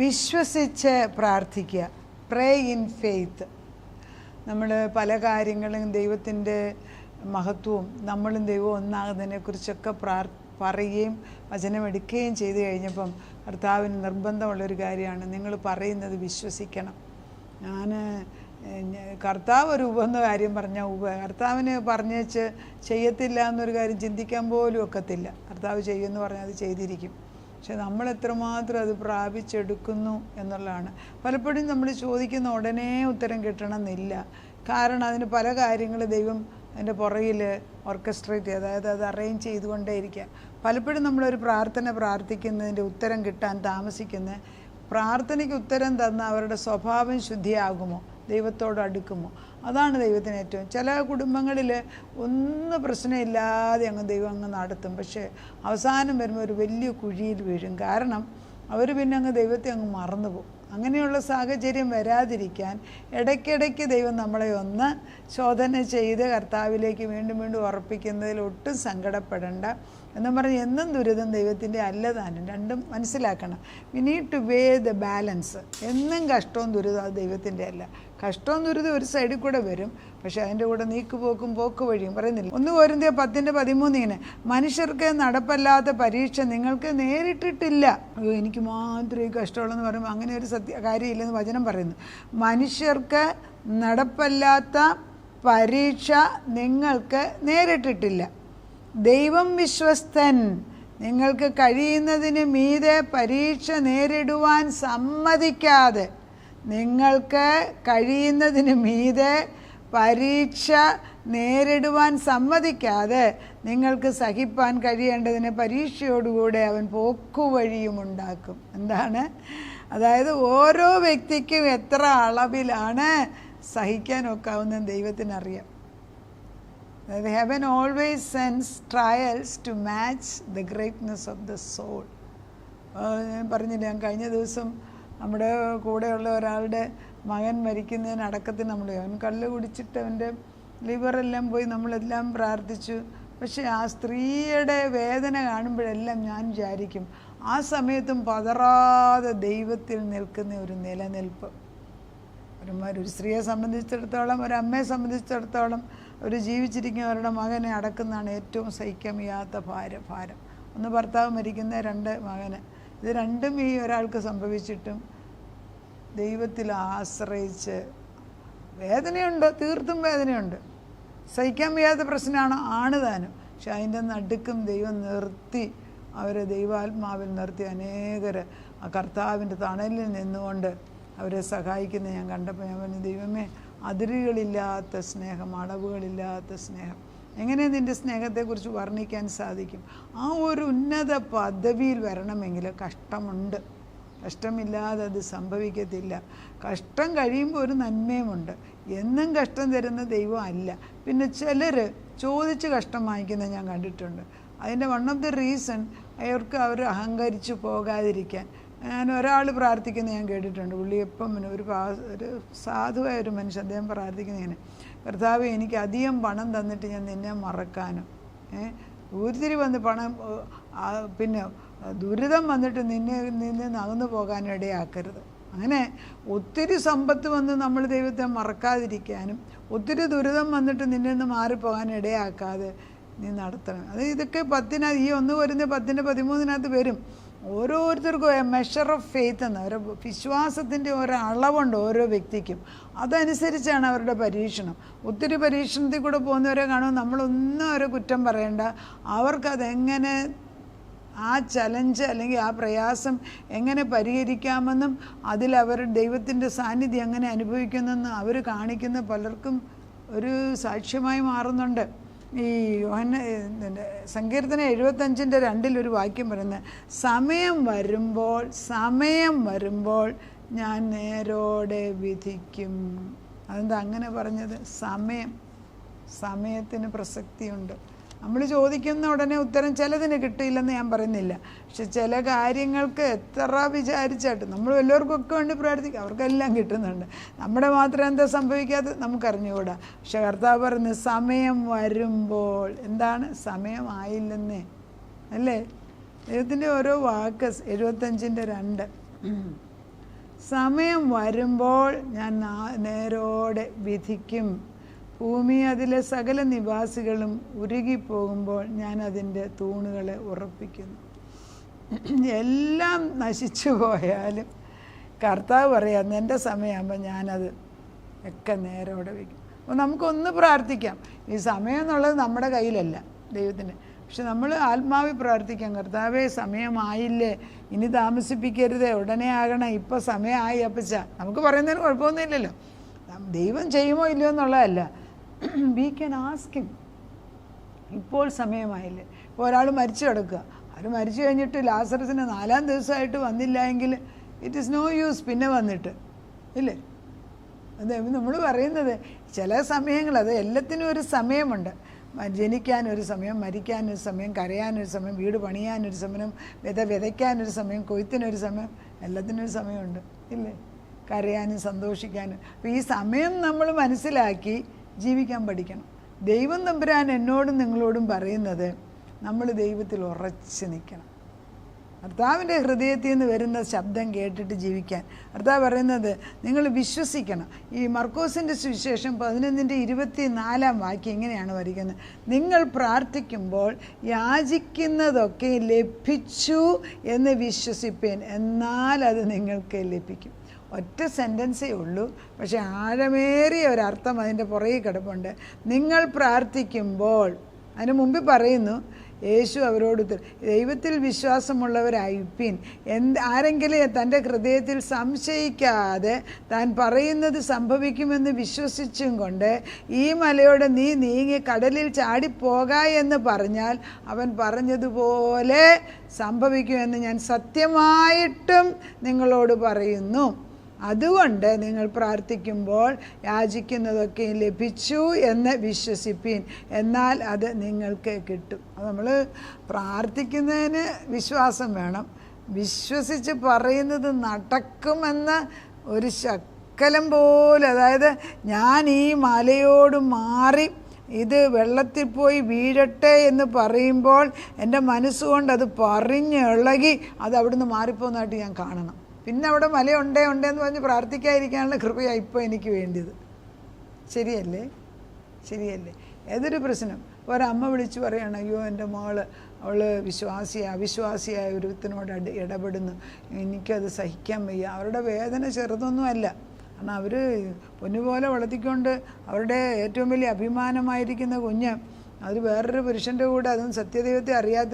വിശ്വസിച്ച് പ്രാർത്ഥിക്കുക. പ്രേ in faith. നമ്മൾ പല കാര്യങ്ങളും ദൈവത്തിൻ്റെ മഹത്വവും നമ്മളും ദൈവവും ഒന്നാകുന്നതിനെക്കുറിച്ചൊക്കെ പറയുകയും വചനമെടുക്കുകയും ചെയ്തു കഴിഞ്ഞപ്പം കർത്താവിന് നിർബന്ധമുള്ളൊരു കാര്യമാണ്, നിങ്ങൾ പറയുന്നത് വിശ്വസിക്കണം. കർത്താവ് ഒരു ഉപന്ന കാര്യം പറഞ്ഞാൽ കർത്താവിന് പറഞ്ഞേച്ച് ചെയ്യത്തില്ല എന്നൊരു കാര്യം ചിന്തിക്കാൻ പോലും ഒക്കത്തില്ല. കർത്താവ് ചെയ്യുമെന്ന് പറഞ്ഞാൽ അത് ചെയ്തിരിക്കും. പക്ഷെ നമ്മൾ എത്രമാത്രം അത് പ്രാപിച്ചെടുക്കുന്നു എന്നുള്ളതാണ്. പലപ്പോഴും നമ്മൾ ചോദിക്കുന്ന ഉടനെ ഉത്തരം കിട്ടണമെന്നില്ല. കാരണം അതിന് പല കാര്യങ്ങൾ ദൈവം അതിൻ്റെ പുറകിൽ ഓർക്കസ്ട്രേറ്റ് ചെയ്ത്, അതായത് അത് അറേഞ്ച് ചെയ്തുകൊണ്ടേയിരിക്കുക. പലപ്പോഴും നമ്മളൊരു പ്രാർത്ഥന പ്രാർത്ഥിക്കുന്നതിൻ്റെ ഉത്തരം കിട്ടാൻ താമസിക്കുന്ന പ്രാർത്ഥനയ്ക്ക് ഉത്തരം തന്ന അവരുടെ സ്വഭാവം ശുദ്ധിയാകുമോ, ദൈവത്തോട് അടുക്കുമോ, അതാണ് ദൈവത്തിന് ഏറ്റവും. ചില കുടുംബങ്ങളിൽ ഒന്നും പ്രശ്നമില്ലാതെ അങ്ങ് ദൈവം അങ്ങ് നടത്തും. പക്ഷേ അവസാനം വരുമ്പോൾ ഒരു വലിയ കുഴിയിൽ വീഴും. കാരണം അവർ പിന്നെ അങ്ങ് ദൈവത്തെ അങ്ങ് മറന്നുപോകും. അങ്ങനെയുള്ള സാഹചര്യം വരാതിരിക്കാൻ ഇടയ്ക്കിടയ്ക്ക് ദൈവം നമ്മളെ ഒന്ന് ശോധന ചെയ്ത് കർത്താവിലേക്ക് വീണ്ടും വീണ്ടും ഉറപ്പിക്കുന്നതിൽ ഒട്ടും സങ്കടപ്പെടേണ്ട. എന്നും പറഞ്ഞ് എന്നും ദുരിതം ദൈവത്തിൻ്റെ അല്ലതാനും. രണ്ടും മനസ്സിലാക്കണം. We need to way the balance. എന്നും കഷ്ടവും ദുരിതവും അത് ദൈവത്തിൻ്റെ അല്ല. കഷ്ടവും ദുരിതം ഒരു സൈഡിൽ കൂടെ വരും, പക്ഷെ അതിൻ്റെ കൂടെ നീക്കുപോക്കും പോക്ക് വഴിയും പറയുന്നില്ല. 1 കൊരിന്ത്യർ 10:13 മനുഷ്യർക്ക് നടപ്പല്ലാത്ത പരീക്ഷ നിങ്ങൾക്ക് നേരിട്ടിട്ടില്ല. എനിക്ക് മാത്രമേ കഷ്ടമുള്ളെന്ന് പറയുമ്പോൾ അങ്ങനെ ഒരു കാര്യമില്ലെന്ന് വചനം പറയുന്നു. മനുഷ്യർക്ക് നടപ്പല്ലാത്ത പരീക്ഷ നിങ്ങൾക്ക് നേരിട്ടിട്ടില്ല. ദൈവം വിശ്വസ്തൻ. നിങ്ങൾക്ക് കഴിയുന്നതിന് മീതെ പരീക്ഷ നേരിടുവാൻ സമ്മതിക്കാതെ, നിങ്ങൾക്ക് കഴിയുന്നതിന് മീതെ പരീക്ഷ നേരിടുവാൻ സമ്മതിക്കാതെ നിങ്ങൾക്ക് സഹിപ്പാൻ കഴിയേണ്ടതിന് പരീക്ഷയോടുകൂടെ അവൻ പോക്കുവഴിയും ഉണ്ടാക്കും. എന്താണ്? അതായത് ഓരോ വ്യക്തിക്കും എത്ര അളവിലാണ് സഹിക്കാൻ ഒക്കാവുന്ന ദൈവത്തിനറിയാം. അതായത് heaven always sends trials to match the greatness of the soul. ഞാൻ പറഞ്ഞില്ല, ഞാൻ കഴിഞ്ഞ ദിവസം നമ്മുടെ കൂടെയുള്ള ഒരാളുടെ മകൻ മരിക്കുന്നതിന് അടക്കത്തിന് അവൻ കള്ള് കുടിച്ചിട്ട് അവൻ്റെ ലിവറെല്ലാം പോയി, നമ്മളെല്ലാം പ്രാർത്ഥിച്ചു. പക്ഷേ ആ സ്ത്രീയുടെ വേദന കാണുമ്പോഴെല്ലാം ഞാൻ വിചാരിക്കും, ആ സമയത്തും പതറാതെ ദൈവത്തിൽ നിൽക്കുന്ന ഒരു നിലനിൽപ്പ്. ഒരു സ്ത്രീയെ സംബന്ധിച്ചിടത്തോളം, ഒരമ്മയെ സംബന്ധിച്ചിടത്തോളം, ഒരു ജീവിച്ചിരിക്കുന്ന അവരുടെ മകനെ അടക്കുന്നതാണ് ഏറ്റവും സഹിക്കാൻ വയ്യാത്ത ഭാരം. ഒന്ന് ഭർത്താവ് മരിക്കുന്ന, 2 മകന്. ഇത് രണ്ടും ഈ ഒരാൾക്ക് സംഭവിച്ചിട്ടും ദൈവത്തിൽ ആശ്രയിച്ച്, വേദനയുണ്ട്, തീർത്തും വേദനയുണ്ട്, സഹിക്കാൻ വയ്യാത്ത പ്രശ്നമാണ് താനും. പക്ഷെ അതിൻ്റെ നടുക്കും ദൈവം നിർത്തി, അവരെ ദൈവാത്മാവിൽ നിർത്തി അനേകർ ആ കർത്താവിൻ്റെ തണലിൽ നിന്നുകൊണ്ട് അവരെ സഹായിക്കുന്നത് ഞാൻ കണ്ടപ്പോൾ ഞാൻ പറഞ്ഞു, ദൈവമേ, അതിരുകളില്ലാത്ത സ്നേഹം, അളവുകളില്ലാത്ത സ്നേഹം. എങ്ങനെ നിൻ്റെ സ്നേഹത്തെക്കുറിച്ച് വർണ്ണിക്കാൻ സാധിക്കും? ആ ഒരു ഉന്നത പദവിയിൽ വരണമെങ്കിൽ കഷ്ടമുണ്ട്. കഷ്ടമില്ലാതെ അത് സംഭവിക്കത്തില്ല. കഷ്ടം കഴിയുമ്പോൾ ഒരു നന്മയുമുണ്ട്. എന്നും കഷ്ടം തരുന്ന ദൈവം അല്ല. പിന്നെ ചിലർ ചോദിച്ച് കഷ്ടം വാങ്ങിക്കുന്നത് ഞാൻ കണ്ടിട്ടുണ്ട്. അതിൻ്റെ വൺ ഓഫ് ദ റീസൺ അവർക്ക് അവർ അഹങ്കരിച്ച് പോകാതിരിക്കാൻ. ഞാൻ ഒരാൾ പ്രാർത്ഥിക്കുന്നത് ഞാൻ കേട്ടിട്ടുണ്ട്. പുള്ളി എപ്പം ഒരു സാധുവായ ഒരു മനുഷ്യൻ, അദ്ദേഹം പ്രാർത്ഥിക്കുന്നതിന്, കർത്താവ് എനിക്ക് അധികം പണം തന്നിട്ട് ഞാൻ നിന്നെ മറക്കാനും, ഊരിതിരി വന്ന് പണം പിന്നെ ദുരിതം വന്നിട്ട് നിന്ന് അകന്നു പോകാനും ഇടയാക്കരുത്. അങ്ങനെ ഒത്തിരി സമ്പത്ത് വന്ന് നമ്മൾ ദൈവത്തെ മറക്കാതിരിക്കാനും, ഒത്തിരി ദുരിതം വന്നിട്ട് നിന്നിൽ നിന്ന് മാറിപ്പോകാൻ ഇടയാക്കാതെ നീ നടത്തണം. അത് ഇതൊക്കെ ഈ 1 കൊരിന്ത്യർ 10:13 വരും. ഓരോരുത്തർക്കും മെഷർ ഓഫ് ഫെയ്ത്ത് എന്ന ഒരു വിശ്വാസത്തിൻ്റെ ഒരളവുണ്ട് ഓരോ വ്യക്തിക്കും. അതനുസരിച്ചാണ് അവരുടെ പരീക്ഷണം. ഒത്തിരി പരീക്ഷണത്തിൽ കൂടെ പോകുന്നവരെ കാണുമ്പോൾ നമ്മളൊന്നും അവരെ കുറ്റം പറയേണ്ട. അവർക്കതെങ്ങനെ ആ ചലഞ്ച് അല്ലെങ്കിൽ ആ പ്രയാസം എങ്ങനെ പരിഹരിക്കാമെന്നും അതിലവർ ദൈവത്തിൻ്റെ സാന്നിധ്യം എങ്ങനെ അനുഭവിക്കുന്നെന്നും അവർ കാണിക്കുന്ന പലർക്കും ഒരു സാക്ഷ്യമായി മാറുന്നുണ്ട്. ഈ സങ്കീർത്തനം 75:2 ഒരു വാക്യം പറയുന്നത്, സമയം വരുമ്പോൾ ഞാൻ നേരോടെ വിധിക്കും. അതെന്താ അങ്ങനെ പറഞ്ഞത്? സമയത്തിന് പ്രസക്തിയുണ്ട്. നമ്മൾ ചോദിക്കുന്ന ഉടനെ ഉത്തരം ചിലതിന് കിട്ടിയില്ലെന്ന് ഞാൻ പറയുന്നില്ല. പക്ഷെ ചില കാര്യങ്ങൾക്ക് എത്ര വിചാരിച്ചായിട്ട് നമ്മൾ എല്ലാവർക്കൊക്കെ വേണ്ടി പ്രാർത്ഥിക്കും, അവർക്കെല്ലാം കിട്ടുന്നുണ്ട്. നമ്മുടെ മാത്രം എന്താ സംഭവിക്കാതെ നമുക്കറിഞ്ഞുകൂടാ. പക്ഷെ കർത്താവ് പറഞ്ഞു സമയം വരുമ്പോൾ. എന്താണ്? സമയമായില്ലെന്നേ അല്ലേ? ദൈവത്തിൻ്റെ ഓരോ വാക്ക് 75:2 സമയം വരുമ്പോൾ ഞാൻ നേരോടെ വിധിക്കും. ഭൂമി അതിലെ സകല നിവാസികളും ഉരുകിപ്പോകുമ്പോൾ ഞാൻ അതിൻ്റെ തൂണുകളെ ഉറപ്പിക്കുന്നു. എല്ലാം നശിച്ചു പോയാലും കർത്താവ് പറയാം, എൻ്റെ സമയമാകുമ്പോൾ ഞാനത് ഒക്കെ നേരോടെ വയ്ക്കും. അപ്പോൾ നമുക്കൊന്ന് പ്രാർത്ഥിക്കാം. ഈ സമയം എന്നുള്ളത് നമ്മുടെ കയ്യിലല്ല, ദൈവത്തിന്. പക്ഷെ നമ്മൾ ആത്മാവിൽ പ്രാർത്ഥിക്കാം, കർത്താവേ സമയമായില്ലേ, ഇനി താമസിപ്പിക്കരുതേ, ഉടനെ ആകണം, ഇപ്പോൾ സമയമായി അപ്പച്ച. നമുക്ക് പറയുന്നതിന് കുഴപ്പമൊന്നുമില്ലല്ലോ. ദൈവം ചെയ്യുമോ ഇല്ലയോ എന്നുള്ളതല്ല, വി ക്യാൻ ആസ്ക് ഹിം. ഇപ്പോൾ സമയമായില്ലേ. ഇപ്പോൾ ഒരാൾ മരിച്ചു കിടക്കുക, അത് മരിച്ചു കഴിഞ്ഞിട്ട് ലാസറസിന് 4-ാം ദിവസമായിട്ട് വന്നില്ല എങ്കിൽ ഇറ്റ് ഈസ് നോ യൂസ് പിന്നെ വന്നിട്ട്, ഇല്ലേ? അത് നമ്മൾ പറയുന്നത് ചില സമയങ്ങൾ, അത് എല്ലാത്തിനും ഒരു സമയമുണ്ട്. ജനിക്കാനൊരു സമയം, മരിക്കാനൊരു സമയം, കരയാനൊരു സമയം, വീട് പണിയാനൊരു സമയം, വിതയ്ക്കാനൊരു സമയം, കൊയ്ത്തിനൊരു സമയം, എല്ലാത്തിനൊരു സമയമുണ്ട്, ഇല്ലേ? കരയാനും സന്തോഷിക്കാനും. അപ്പോൾ ഈ സമയം നമ്മൾ മനസ്സിലാക്കി ജീവിക്കാൻ പഠിക്കണം. ദൈവം തമ്പുരാൻ എന്നോടും നിങ്ങളോടും പറയുന്നത് നമ്മൾ ദൈവത്തിൽ ഉറച്ച് നിൽക്കണം. കർത്താവിൻ്റെ ഹൃദയത്തിൽ നിന്ന് വരുന്ന ശബ്ദം കേട്ടിട്ട് ജീവിക്കാൻ. കർത്താവ് പറയുന്നത് നിങ്ങൾ വിശ്വസിക്കണം. ഈ മർക്കോസിൻ്റെ സുവിശേഷം 11:24 വാക്യം ഇങ്ങനെയാണ് വരിക്കുന്നത്: നിങ്ങൾ പ്രാർത്ഥിക്കുമ്പോൾ യാചിക്കുന്നതൊക്കെ ലഭിച്ചു എന്ന് വിശ്വസിപ്പേൻ, എന്നാൽ അത് നിങ്ങൾക്ക് ലഭിക്കും. ഒറ്റ സെൻറ്റൻസേ ഉള്ളൂ, പക്ഷേ ആഴമേറിയ ഒരർത്ഥം അതിൻ്റെ പുറകെ കിടപ്പുണ്ട്. നിങ്ങൾ പ്രാർത്ഥിക്കുമ്പോൾ, അതിന് മുമ്പിൽ പറയുന്നു, യേശു അവരോട് ദൈവത്തിൽ വിശ്വാസമുള്ളവരായിപ്പിൻ. ആരെങ്കിലും തൻ്റെ ഹൃദയത്തിൽ സംശയിക്കാതെ താൻ പറയുന്നത് സംഭവിക്കുമെന്ന് വിശ്വസിച്ചും കൊണ്ട് ഈ മലയോട് നീ നീങ്ങി കടലിൽ ചാടിപ്പോക എന്ന് പറഞ്ഞാൽ അവൻ പറഞ്ഞതുപോലെ സംഭവിക്കുമെന്ന് ഞാൻ സത്യമായിട്ടും നിങ്ങളോട് പറയുന്നു. അതുകൊണ്ട് നിങ്ങൾ പ്രാർത്ഥിക്കുമ്പോൾ യാചിക്കുന്നതൊക്കെ ലഭിച്ചു എന്ന് വിശ്വസിപ്പീൻ, എന്നാൽ അത് നിങ്ങൾക്ക് കിട്ടും. അത് നമ്മൾ പ്രാർത്ഥിക്കുന്നതിന് വിശ്വാസം വേണം. വിശ്വസിച്ച് പറയുന്നത് നടക്കുമെന്ന ഒരു ശക്കലം പോലും, അതായത് ഞാൻ ഈ മലയോട് മാറി ഇത് വെള്ളത്തിൽ പോയി വീഴട്ടെ എന്ന് പറയുമ്പോൾ എൻ്റെ മനസ്സുകൊണ്ട് അത് പറഞ്ഞിളകി അത് അവിടുന്ന് മാറിപ്പോകുന്നതായിട്ട് ഞാൻ കാണണം. പിന്നെ അവിടെ ഉണ്ടെന്ന് പറഞ്ഞ് പ്രാർത്ഥിക്കാതിരിക്കാനുള്ള കൃപയാണ് ഇപ്പോൾ എനിക്ക് വേണ്ടിയത്. ശരിയല്ലേ? ഏതൊരു പ്രശ്നം ഒരമ്മ വിളിച്ച് പറയുകയാണ്, അയ്യോ എൻ്റെ മകൾ അവൾ അവിശ്വാസിയായ ഒരുത്തിനോട് ഇടപെടുന്നു, എനിക്കത് സഹിക്കാൻ വയ്യ. അവരുടെ വേദന ചെറുതൊന്നുമല്ല. കാരണം അവർ പൊന്നുപോലെ വളർത്തിക്കൊണ്ട് അവരുടെ ഏറ്റവും വലിയ അഭിമാനമായിരിക്കുന്ന കുഞ്ഞ് അത് വേറൊരു പുരുഷൻ്റെ കൂടെ, അതും സത്യദൈവത്തെ അറിയാത്ത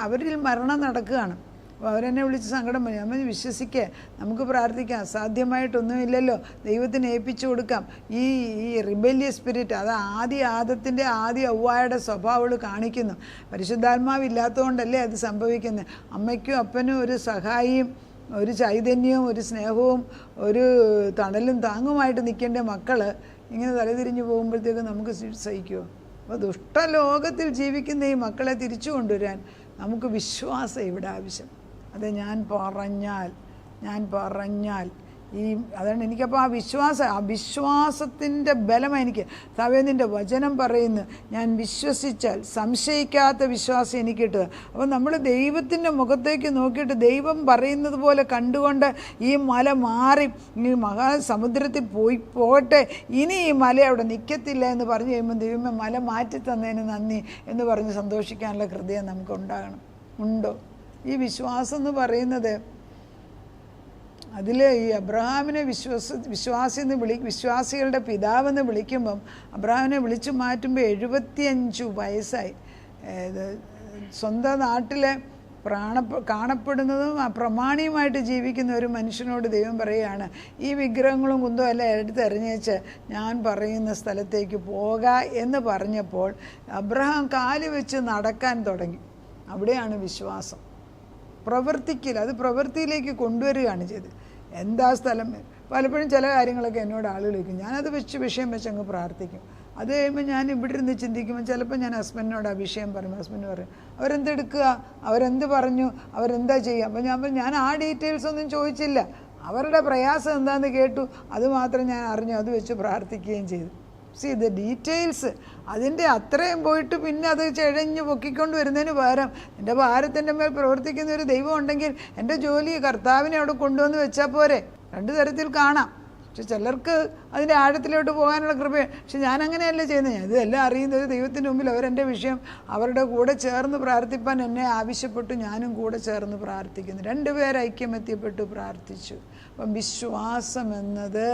അവരിൽ മരണം നടക്കുകയാണ്. അപ്പോൾ അവരെന്നെ വിളിച്ച് സങ്കടം പറഞ്ഞു. നമ്മൾ വിശ്വസിക്കുക, നമുക്ക് പ്രാർത്ഥിക്കാം, അസാധ്യമായിട്ടൊന്നുമില്ലല്ലോ, ദൈവത്തിന് ഏൽപ്പിച്ചു കൊടുക്കാം. ഈ റിബല്യസ് സ്പിരിറ്റ്, അത് ആദത്തിൻ്റെ ഹവ്വായുടെ സ്വഭാവം കാണിക്കുന്നു. പരിശുദ്ധാത്മാവില്ലാത്തതുകൊണ്ടല്ലേ അത് സംഭവിക്കുന്നത്. അമ്മയ്ക്കും അപ്പനും ഒരു സഹായിയും ഒരു ചൈതന്യവും ഒരു സ്നേഹവും ഒരു തണലും താങ്ങുമായിട്ട് നിൽക്കേണ്ട മക്കൾ ഇങ്ങനെ തലതിരിഞ്ഞ് പോകുമ്പോഴത്തേക്ക് നമുക്ക് സഹിക്കുമോ? അപ്പോൾ ദുഷ്ടലോകത്തിൽ ജീവിക്കുന്ന ഈ മക്കളെ തിരിച്ചു കൊണ്ടുവരാൻ നമുക്ക് വിശ്വാസം ഇവിടെ ആവശ്യം. അത് ഞാൻ പറഞ്ഞാൽ അതാണ് എനിക്കപ്പോൾ ആ വിശ്വാസത്തിൻ്റെ ബലമാണ് എനിക്ക്. കർത്താവേ വചനം പറയുന്നു, ഞാൻ വിശ്വസിച്ചാൽ സംശയിക്കാത്ത വിശ്വാസം എനിക്ക് കിട്ടുക. അപ്പോൾ നമ്മൾ ദൈവത്തിൻ്റെ മുഖത്തേക്ക് നോക്കിയിട്ട് ദൈവം പറയുന്നത് പോലെ കണ്ടുകൊണ്ട് ഈ മല മാറി ഈ മഹാസമുദ്രത്തിൽ പോകട്ടെ, ഇനി ഈ മല അവിടെ നിൽക്കത്തില്ല എന്ന് പറഞ്ഞു കഴിയുമ്പോൾ ദൈവമേ മല മാറ്റി തന്നതിന് നന്ദി എന്ന് പറഞ്ഞ് സന്തോഷിക്കാനുള്ള ഹൃദയം നമുക്ക് ഉണ്ടോ? ഈ വിശ്വാസം എന്ന് പറയുന്നത്, അതിൽ ഈ അബ്രഹാമിനെ വിശ്വാസികളുടെ പിതാവെന്ന് വിളിക്കുമ്പം അബ്രഹാമിനെ വിളിച്ചു മാറ്റുമ്പോൾ 75 വയസ്സായി. സ്വന്തം നാട്ടിലെ കാണപ്പെടുന്നതും അപ്രമാണിയുമായിട്ട് ജീവിക്കുന്ന ഒരു മനുഷ്യനോട് ദൈവം പറയുകയാണ്, ഈ വിഗ്രഹങ്ങളും കുന്തവും എല്ലാം എടുത്തെറിഞ്ഞേച്ച് ഞാൻ പറയുന്ന സ്ഥലത്തേക്ക് പോക എന്ന് പറഞ്ഞപ്പോൾ അബ്രഹാം കാല് വെച്ച് നടക്കാൻ തുടങ്ങി. അവിടെയാണ് വിശ്വാസം. അത് പ്രവൃത്തിയിലേക്ക് കൊണ്ടുവരികയാണ് ചെയ്തത്. എന്താ സ്ഥലം? പലപ്പോഴും ചില കാര്യങ്ങളൊക്കെ എന്നോട് ആളുകൾ ചോദിക്കും, ഞാനത് വിഷയം വെച്ച് അങ്ങ് പ്രാർത്ഥിക്കും. അത് കഴിയുമ്പോൾ ഞാൻ ഇവിടെ ഇരുന്ന് ചിന്തിക്കുമ്പോൾ ചിലപ്പോൾ ഞാൻ ഹസ്ബൻഡിനോട് ആ വിഷയം പറയും. ഹസ്ബൻഡ് പറയും, അവരെന്തെടുക്കുക, അവരെന്ത് പറഞ്ഞു, അവരെന്താ ചെയ്യുക. അപ്പോൾ ഞാൻ ആ ഡീറ്റെയിൽസ് ഒന്നും ചോദിച്ചില്ല. അവരുടെ പ്രയാസം എന്താണെന്ന് കേട്ടു, അതുമാത്രം ഞാൻ അറിഞ്ഞു, അത് വെച്ച് പ്രാർത്ഥിക്കുകയും ചെയ്തു. C the details. അതിൻ്റെ അത്രയും പോയിട്ട് പിന്നെ അത് ചെഴഞ്ഞ് പൊക്കിക്കൊണ്ട് വരുന്നതിന് പകരം എൻ്റെ ഭാരത്തിൻ്റെ മേൽ പ്രവർത്തിക്കുന്ന ഒരു ദൈവം ഉണ്ടെങ്കിൽ എൻ്റെ ജോലി കർത്താവിനെ അവിടെ കൊണ്ടുവന്ന് വെച്ചാൽ പോരെ. രണ്ട് തരത്തിൽ കാണാം. പക്ഷെ ചിലർക്ക് അതിൻ്റെ ആഴത്തിലോട്ട് പോകാനുള്ള കൃപ. പക്ഷെ ഞാൻ അങ്ങനെയല്ല ചെയ്യുന്നത്. ഞാൻ ഇതെല്ലാം അറിയുന്ന ഒരു ദൈവത്തിൻ്റെ മുമ്പിൽ അവരെൻ്റെ വിഷയം അവരുടെ കൂടെ ചേർന്ന് പ്രാർത്ഥിപ്പാൻ എന്നെ ആവശ്യപ്പെട്ടു. ഞാനും കൂടെ ചേർന്ന് പ്രാർത്ഥിക്കുന്നു. രണ്ടുപേർ ഐക്യമെത്തിയപ്പെട്ടു പ്രാർത്ഥിച്ചു. അപ്പം വിശ്വാസം എന്നത്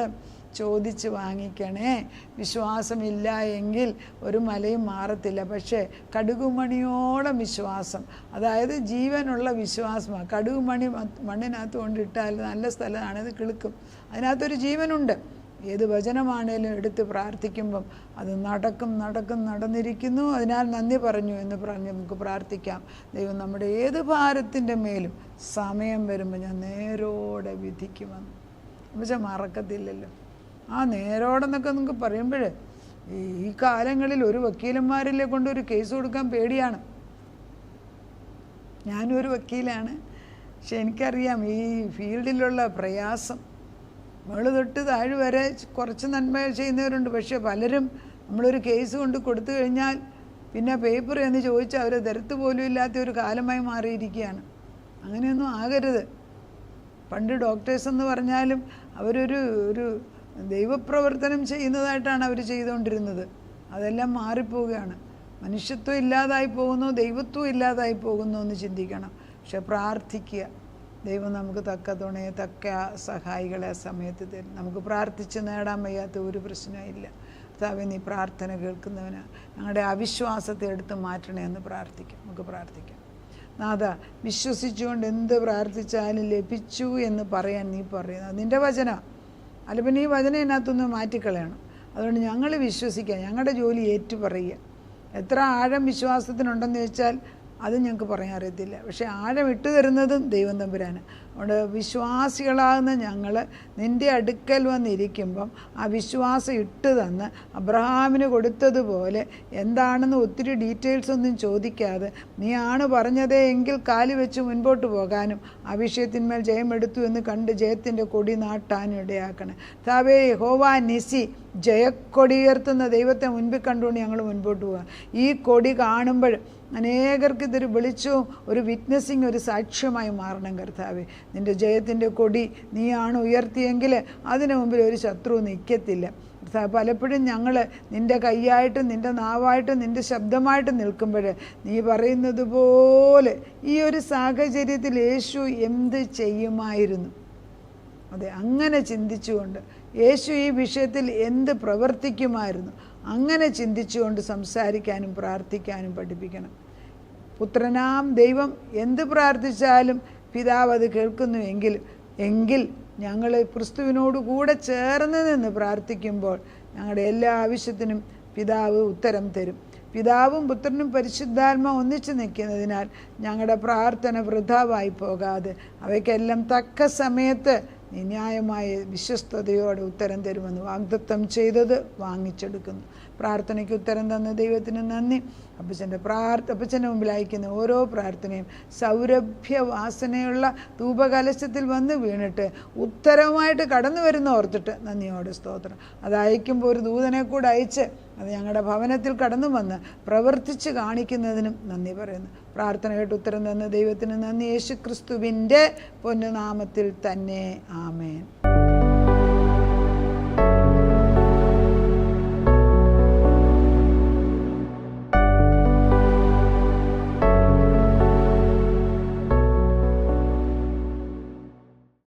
ചോദിച്ച് വാങ്ങിക്കണേ. വിശ്വാസമില്ല എങ്കിൽ ഒരു മലയും മാറത്തില്ല. പക്ഷേ കടുകുമണിയോളം വിശ്വാസം, അതായത് ജീവനുള്ള വിശ്വാസമാണ്. കടുകുമണി മണ്ണിനകത്ത് കൊണ്ടിട്ടാൽ നല്ല സ്ഥലമാണ്, അത് കിളുക്കും. അതിനകത്തൊരു ജീവനുണ്ട്. ഏത് വചനമാണേലും എടുത്ത് പ്രാർത്ഥിക്കുമ്പം അത് നടന്നിരിക്കുന്നു. അതിനാൽ നന്ദി പറഞ്ഞു എന്ന് പറഞ്ഞ് നമുക്ക് പ്രാർത്ഥിക്കാം. ദൈവം നമ്മുടെ ഏത് ഭാരത്തിൻ്റെ മേലും സമയം വരുമ്പോൾ ഞാൻ നേരോടെ വിധിക്കുമെന്ന്. പക്ഷെ മറക്കത്തില്ലല്ലോ ആ നേരോടെന്നൊക്കെ നിങ്ങൾക്ക് പറയുമ്പോൾ. ഈ കാലങ്ങളിൽ ഒരു വക്കീലന്മാരിലെ കൊണ്ട് ഒരു കേസ് കൊടുക്കാൻ പേടിയാണ്. ഞാനും ഒരു വക്കീലാണ്. പക്ഷെ എനിക്കറിയാം ഈ ഫീൽഡിലുള്ള പ്രയാസം. മുകളിൽ തൊട്ട് താഴെ വരെ കുറച്ച് നന്മ ചെയ്യുന്നവരുണ്ട്. പക്ഷെ പലരും നമ്മളൊരു കേസ് കൊണ്ട് കൊടുത്തു കഴിഞ്ഞാൽ പിന്നെ പേപ്പർ എന്ന് ചോദിച്ചാൽ അവർ തരത്ത് പോലും ഇല്ലാത്ത ഒരു കാലമായി മാറിയിരിക്കുകയാണ്. അങ്ങനെയൊന്നും ആകരുത്. പണ്ട് ഡോക്ടേഴ്സ് എന്ന് പറഞ്ഞാലും അവരൊരു ദൈവപ്രവർത്തനം ചെയ്യുന്നതായിട്ടാണ് അവർ ചെയ്തുകൊണ്ടിരുന്നത്. അതെല്ലാം മാറിപ്പോവുകയാണ്. മനുഷ്യത്വം ഇല്ലാതായി പോകുന്നു, ദൈവത്വം ഇല്ലാതായി പോകുന്നു എന്ന് ചിന്തിക്കണം. പക്ഷെ പ്രാർത്ഥിക്കുക. ദൈവം നമുക്ക് തക്ക തുണയെ തക്ക സഹായികളെ ആ സമയത്ത് തരും. നമുക്ക് പ്രാർത്ഥിച്ച് നേടാൻ വയ്യാത്ത ഒരു പ്രശ്നമില്ല. കർത്താവേ, നീ പ്രാർത്ഥന കേൾക്കുന്നവനാണ്. ഞങ്ങളുടെ അവിശ്വാസത്തെ എടുത്ത് മാറ്റണേ എന്ന് പ്രാർത്ഥിക്കാം. നമുക്ക് പ്രാർത്ഥിക്കാം. നാഥ, വിശ്വസിച്ചുകൊണ്ട് എന്ത് പ്രാർത്ഥിച്ചാലും ലഭിച്ചു എന്ന് പറയാൻ നീ പറയുന്നത് നിൻ്റെ വചനം. അല്ല പിന്നെ ഈ വചനം ഇതിനകത്തൊന്ന് മാറ്റിക്കളയണം. അതുകൊണ്ട് ഞങ്ങൾ വിശ്വസിക്കുക, ഞങ്ങളുടെ ജോലി ഏറ്റുപറയുക. എത്ര ആഴം വിശ്വാസത്തിനുണ്ടെന്ന് വെച്ചാൽ അത് ഞങ്ങൾക്ക് പറയാൻ അറിയത്തില്ല. പക്ഷേ ആഴം ഇട്ട് തരുന്നതും ദൈവം തമ്പുരാന്. അതുകൊണ്ട് വിശ്വാസികളാകുന്ന ഞങ്ങൾ നിൻ്റെ അടുക്കൽ വന്നിരിക്കുമ്പം ആ വിശ്വാസം ഇട്ട് തന്ന് അബ്രഹാമിന് കൊടുത്തതുപോലെ എന്താണെന്ന് ഒത്തിരി ഡീറ്റെയിൽസ് ഒന്നും ചോദിക്കാതെ നീയാണ് പറഞ്ഞതേ എങ്കിൽ കാല് വെച്ച് മുൻപോട്ട് പോകാനും ആ വിഷയത്തിന്മേൽ ജയമെടുത്തു എന്ന് കണ്ട് ജയത്തിൻ്റെ കൊടി നാട്ടാനും ഇടയാക്കണം. താവേ യഹോവ നിസി, ജയക്കൊടിയുയർത്തുന്ന ദൈവത്തെ മുൻപിൽ കണ്ടുകൊണ്ട് ഞങ്ങൾ മുൻപോട്ട് പോകാം. ഈ കൊടി കാണുമ്പോൾ അനേകർക്ക് ഇതൊരു വെളിച്ചവും ഒരു വിറ്റ്നസിങ്, ഒരു സാക്ഷ്യമായി മാറണം. കർത്താവേ, നിൻ്റെ ജയത്തിൻ്റെ കൊടി നീയാണ് ഉയർത്തിയെങ്കിൽ അതിന് മുമ്പിൽ ഒരു ശത്രു നിൽക്കത്തില്ല. പലപ്പോഴും ഞങ്ങൾ നിൻ്റെ കൈയായിട്ടും നിൻ്റെ നാവായിട്ടും നിൻ്റെ ശബ്ദമായിട്ടും നിൽക്കുമ്പോൾ നീ പറയുന്നത് പോലെ ഈ ഒരു സാഹചര്യത്തിൽ യേശു എന്ത് ചെയ്യുമായിരുന്നു? അതെ, അങ്ങനെ ചിന്തിച്ചുകൊണ്ട് യേശു ഈ വിഷയത്തിൽ എന്ത് പ്രവർത്തിക്കുമായിരുന്നു, അങ്ങനെ ചിന്തിച്ചുകൊണ്ട് സംസാരിക്കാനും പ്രാർത്ഥിക്കാനും പഠിപ്പിക്കണം. പുത്രനാം ദൈവം എന്ത് പ്രാർത്ഥിച്ചാലും പിതാവ് അത് കേൾക്കുന്നു എങ്കിൽ ഞങ്ങൾ ക്രിസ്തുവിനോട് കൂടെ ചേർന്ന് നിന്ന് പ്രാർത്ഥിക്കുമ്പോൾ ഞങ്ങളുടെ എല്ലാ ആവശ്യത്തിനും പിതാവ് ഉത്തരം തരും. പിതാവും പുത്രനും പരിശുദ്ധാത്മാവും ഒന്നിച്ച് നിൽക്കുന്നതിനാൽ ഞങ്ങളുടെ പ്രാർത്ഥന വൃഥാവായി പോകാതെ അവയ്ക്കെല്ലാം തക്ക സമയത്ത് ന്യായമായ വിശ്വസ്തയോടെ ഉത്തരം തരുമെന്ന് വാഗ്ദത്തം ചെയ്തത് വാങ്ങിച്ചെടുക്കുന്നു. പ്രാർത്ഥനയ്ക്ക് ഉത്തരം തന്ന ദൈവത്തിന് നന്ദി. അപ്പച്ചൻ്റെ മുമ്പിൽ അയക്കുന്ന ഓരോ പ്രാർത്ഥനയും സൗരഭ്യവാസനയുള്ള ധൂപകലശത്തിൽ വന്ന് വീണിട്ട് ഉത്തരവുമായിട്ട് കടന്നു വരുന്ന ഓർത്തിട്ട് നന്ദിയോടെ സ്തോത്രം. അത് അയക്കുമ്പോൾ ഒരു ദൂതനെ കൂടെ അയച്ച് അത് ഞങ്ങളുടെ ഭവനത്തിൽ കടന്നു വന്ന് പ്രവർത്തിച്ച് കാണിക്കുന്നതിനും നന്ദി പറയുന്നു. പ്രാർത്ഥന കേട്ട് ഉത്തരം തന്ന ദൈവത്തിന് നന്ദി. യേശു ക്രിസ്തുവിൻ്റെ പൊന്നുനാമത്തിൽ തന്നെ. ആമേൻ.